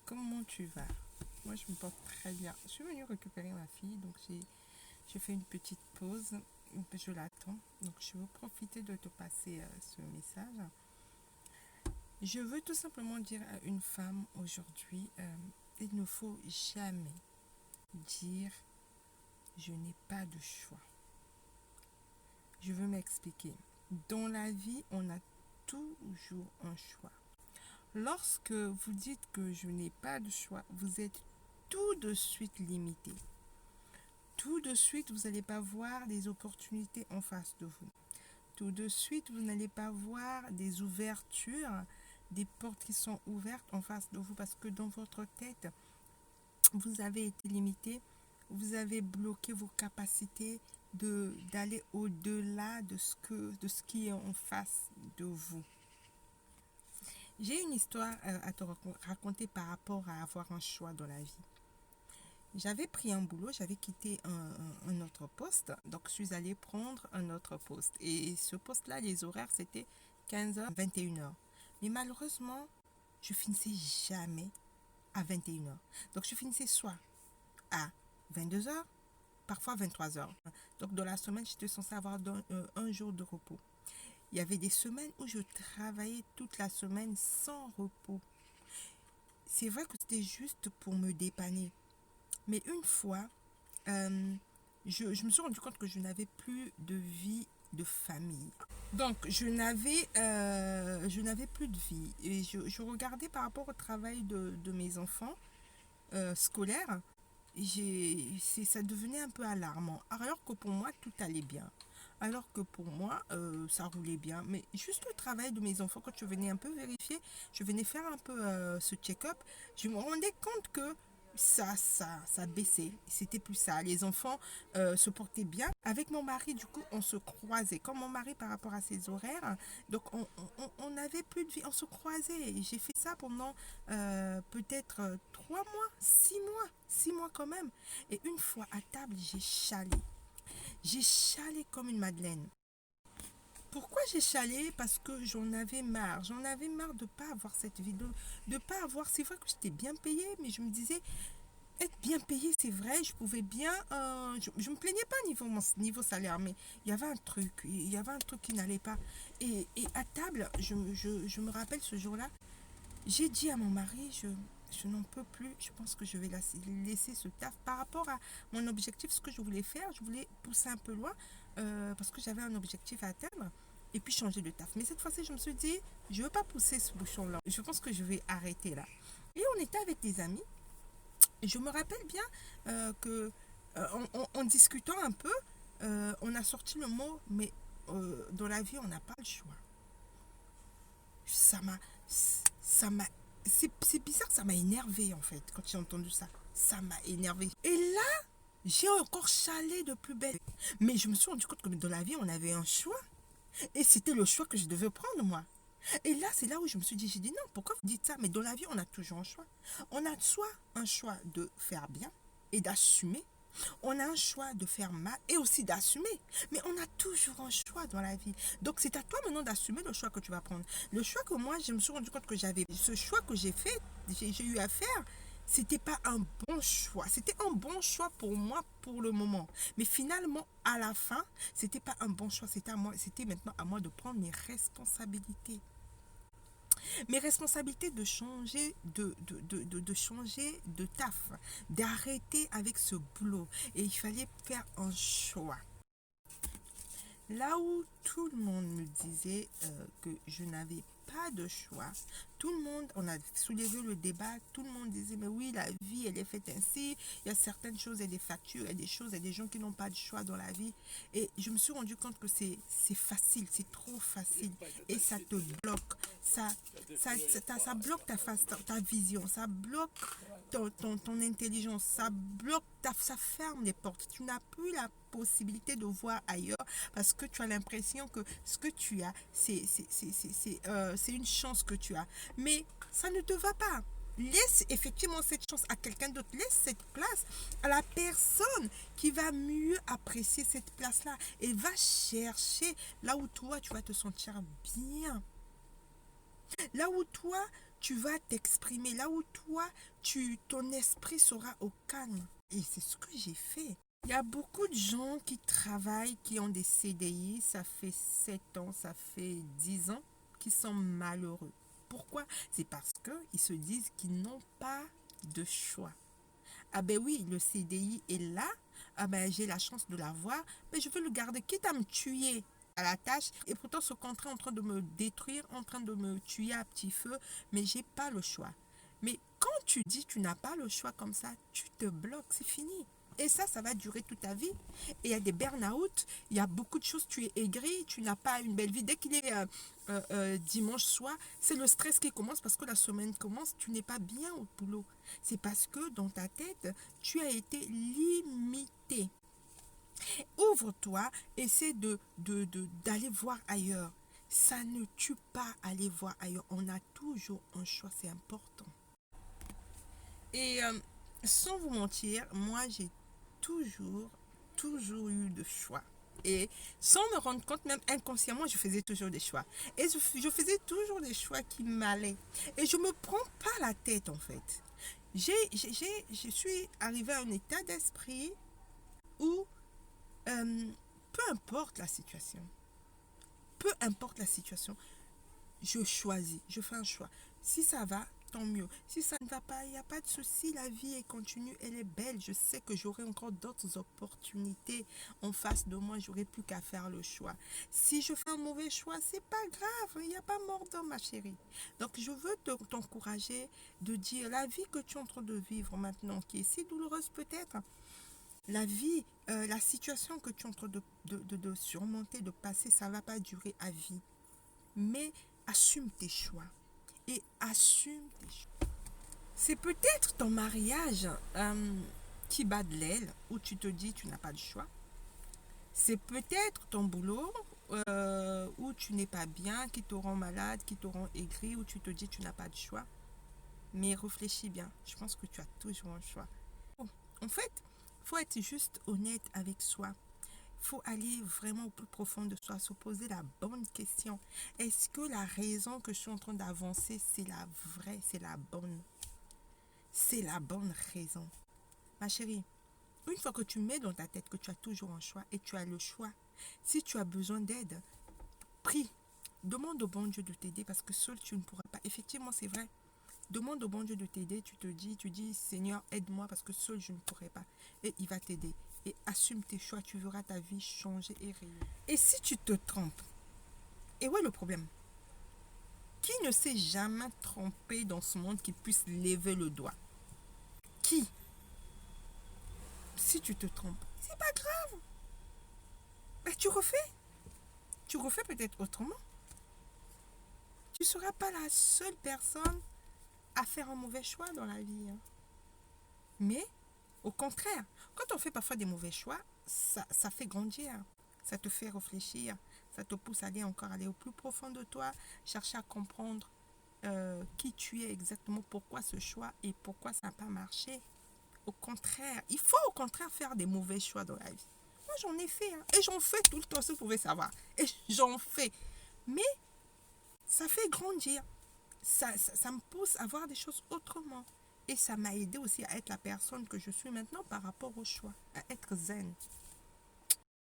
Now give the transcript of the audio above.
comment tu vas? Moi, je me porte très bien. Je suis venue récupérer ma fille, donc j'ai fait une petite pause. Je l'attends. Donc, je veux profiter de te passer ce message. Je veux tout simplement dire à une femme aujourd'hui, il ne faut jamais dire je n'ai pas de choix. Je veux m'expliquer. Dans la vie, on a toujours un choix. Lorsque vous dites que je n'ai pas de choix, vous êtes tout de suite limité. Tout de suite, vous n'allez pas voir des opportunités en face de vous. Tout de suite, vous n'allez pas voir des ouvertures, des portes qui sont ouvertes en face de vous parce que dans votre tête, vous avez été limité, vous avez bloqué vos capacités d'aller au-delà de ce qui est en face de vous. J'ai une histoire à te raconter par rapport à avoir un choix dans la vie. J'avais pris un boulot, j'avais quitté un autre poste, donc je suis allée prendre un autre poste. Et ce poste-là, les horaires, c'était 15h, 21h. Mais malheureusement, je finissais jamais à 21h. Donc je finissais soit à 22h, parfois 23h. Donc dans la semaine, j'étais censée avoir un jour de repos. Il y avait des semaines où je travaillais toute la semaine sans repos. C'est vrai que c'était juste pour me dépanner. Mais une fois, je me suis rendu compte que je n'avais plus de vie de famille. Donc, je n'avais plus de vie. Et je regardais par rapport au travail de mes enfants scolaires. Ça devenait un peu alarmant. Alors que pour moi, tout allait bien. Alors que pour moi, ça roulait bien. Mais juste le travail de mes enfants, quand je venais un peu vérifier, je venais faire un peu ce check-up, je me rendais compte que ça baissait. C'était plus ça. Les enfants se portaient bien. Avec mon mari, du coup, on se croisait. Comme mon mari, par rapport à ses horaires, donc on n'avait plus de vie. On se croisait. J'ai fait ça pendant peut-être 3 mois, 6 mois. 6 mois quand même. Et une fois à table, j'ai chalé. J'ai chalé comme une madeleine. Pourquoi j'ai chalé? Parce que j'en avais marre. J'en avais marre de ne pas avoir cette vie, de pas avoir... C'est vrai que j'étais bien payée, mais je me disais, être bien payée, c'est vrai, je pouvais bien... je me plaignais pas niveau salaire, mais il y avait un truc qui n'allait pas. Et à table, je me rappelle ce jour-là, j'ai dit à mon mari, je n'en peux plus, je pense que je vais laisser ce taf par rapport à mon objectif, ce que je voulais faire, je voulais pousser un peu loin parce que j'avais un objectif à atteindre et puis changer de taf. Mais cette fois-ci, je me suis dit, je ne veux pas pousser ce bouchon-là, je pense que je vais arrêter là. Et on était avec des amis, et je me rappelle bien que en discutant un peu, on a sorti le mot, mais dans la vie, on n'a pas le choix. Ça m'a ça m'a c'est bizarre, ça m'a énervé en fait quand j'ai entendu ça. Ça m'a énervé. Et là, j'ai encore chalé de plus belle. Mais je me suis rendu compte que dans la vie, on avait un choix. Et c'était le choix que je devais prendre, moi. Et là, c'est là où je me suis dit, j'ai dit non, pourquoi vous dites ça? Mais dans la vie, on a toujours un choix. On a soit un choix de faire bien et d'assumer. On a un choix de faire mal et aussi d'assumer. Mais on a toujours un choix dans la vie. Donc c'est à toi maintenant d'assumer le choix que tu vas prendre. Le choix que moi, je me suis rendu compte que j'avais. Ce choix que j'ai fait, j'ai eu à faire, c'était pas un bon choix. C'était un bon choix pour moi pour le moment. Mais finalement, à la fin, c'était pas un bon choix. C'était maintenant à moi de prendre mes responsabilités. Mes responsabilités de changer de changer de taf, d'arrêter avec ce boulot. Et il fallait faire un choix. Là où tout le monde me disait que je n'avais pas de choix, tout le monde, on a soulevé le débat, tout le monde disait, mais oui, la vie, elle est faite ainsi, il y a certaines choses, il y a des factures, il y a des choses, il y a des gens qui n'ont pas de choix dans la vie. Et je me suis rendu compte que c'est facile, c'est trop facile, et ça te bloque, ça bloque ta vision, ça bloque ton intelligence, ça ferme les portes. Tu n'as plus la possibilité de voir ailleurs parce que tu as l'impression que ce que tu as, c'est une chance que tu as. Mais ça ne te va pas. Laisse effectivement cette chance à quelqu'un d'autre. Laisse cette place à la personne qui va mieux apprécier cette place-là et va chercher là où toi, tu vas te sentir bien. Là où toi, tu vas t'exprimer là où toi, ton esprit sera au calme. Et c'est ce que j'ai fait. Il y a beaucoup de gens qui travaillent, qui ont des CDI, ça fait 7 ans, ça fait 10 ans, qui sont malheureux. Pourquoi? C'est parce qu'ils se disent qu'ils n'ont pas de choix. Ah ben oui, le CDI est là, ah ben j'ai la chance de l'avoir, mais je veux le garder, quitte à me tuer à la tâche, et pourtant ce contrat est en train de me détruire, en train de me tuer à petit feu, mais j'ai pas le choix. Mais quand tu dis tu n'as pas le choix comme ça, tu te bloques, c'est fini. Et ça va durer toute ta vie. Et il y a des burn-out, il y a beaucoup de choses, tu es aigri, tu n'as pas une belle vie. Dès qu'il est dimanche soir, c'est le stress qui commence parce que la semaine commence, tu n'es pas bien au boulot. C'est parce que dans ta tête, tu as été limité. Ouvre-toi, essaie d'aller voir ailleurs. Ça ne tue pas aller voir ailleurs. On a toujours un choix, c'est important. Et sans vous mentir, moi j'ai toujours eu de choix. Et sans me rendre compte, même inconsciemment, je faisais toujours des choix. Et je faisais toujours des choix qui m'allaient. Et je ne me prends pas la tête en fait. Je suis arrivée à un état d'esprit où peu importe la situation, je choisis, je fais un choix. Si ça va, tant mieux. Si ça ne va pas, il n'y a pas de souci. La vie est continue, elle est belle. Je sais que j'aurai encore d'autres opportunités en face de moi. J'aurai plus qu'à faire le choix. Si je fais un mauvais choix, c'est pas grave. Il n'y a pas mort d'homme, ma chérie. Donc, je veux t'encourager de dire la vie que tu es en train de vivre maintenant, qui est si douloureuse peut-être, la vie, la situation que tu es en train de surmonter, de passer, ça ne va pas durer à vie. Mais assume tes choix. Et assume tes choix. C'est peut-être ton mariage qui bat de l'aile, où tu te dis tu n'as pas de choix. C'est peut-être ton boulot où tu n'es pas bien, qui te rend malade, qui te rend aigri, où tu te dis tu n'as pas de choix. Mais réfléchis bien, je pense que tu as toujours un choix. En fait, il faut être juste honnête avec soi. Il faut aller vraiment au plus profond de soi, se poser la bonne question. Est-ce que la raison que je suis en train d'avancer, c'est la vraie, c'est la bonne? C'est la bonne raison. Ma chérie, une fois que tu mets dans ta tête que tu as toujours un choix et tu as le choix, si tu as besoin d'aide, prie. Demande au bon Dieu de t'aider parce que seul tu ne pourras pas. Effectivement, c'est vrai. Demande au bon Dieu de t'aider. Tu dis, Seigneur, aide-moi parce que seul je ne pourrai pas. Et il va t'aider. Et assume tes choix, tu verras ta vie changer et rayonner. Et si tu te trompes, et où est le problème? Qui ne s'est jamais trompé dans ce monde qui puisse lever le doigt? Qui? Si tu te trompes, c'est pas grave. Mais tu refais. Tu refais peut-être autrement. Tu ne seras pas la seule personne à faire un mauvais choix dans la vie. Mais, au contraire, quand on fait parfois des mauvais choix, ça fait grandir. Ça te fait réfléchir. Ça te pousse à aller au plus profond de toi, chercher à comprendre qui tu es exactement, pourquoi ce choix et pourquoi ça n'a pas marché. Au contraire, il faut au contraire faire des mauvais choix dans la vie. Moi, j'en ai fait. Et j'en fais tout le temps, si vous pouvez savoir. Et j'en fais. Mais ça fait grandir. Ça me pousse à voir des choses autrement. Et ça m'a aidé aussi à être la personne que je suis maintenant par rapport au choix, à être zen.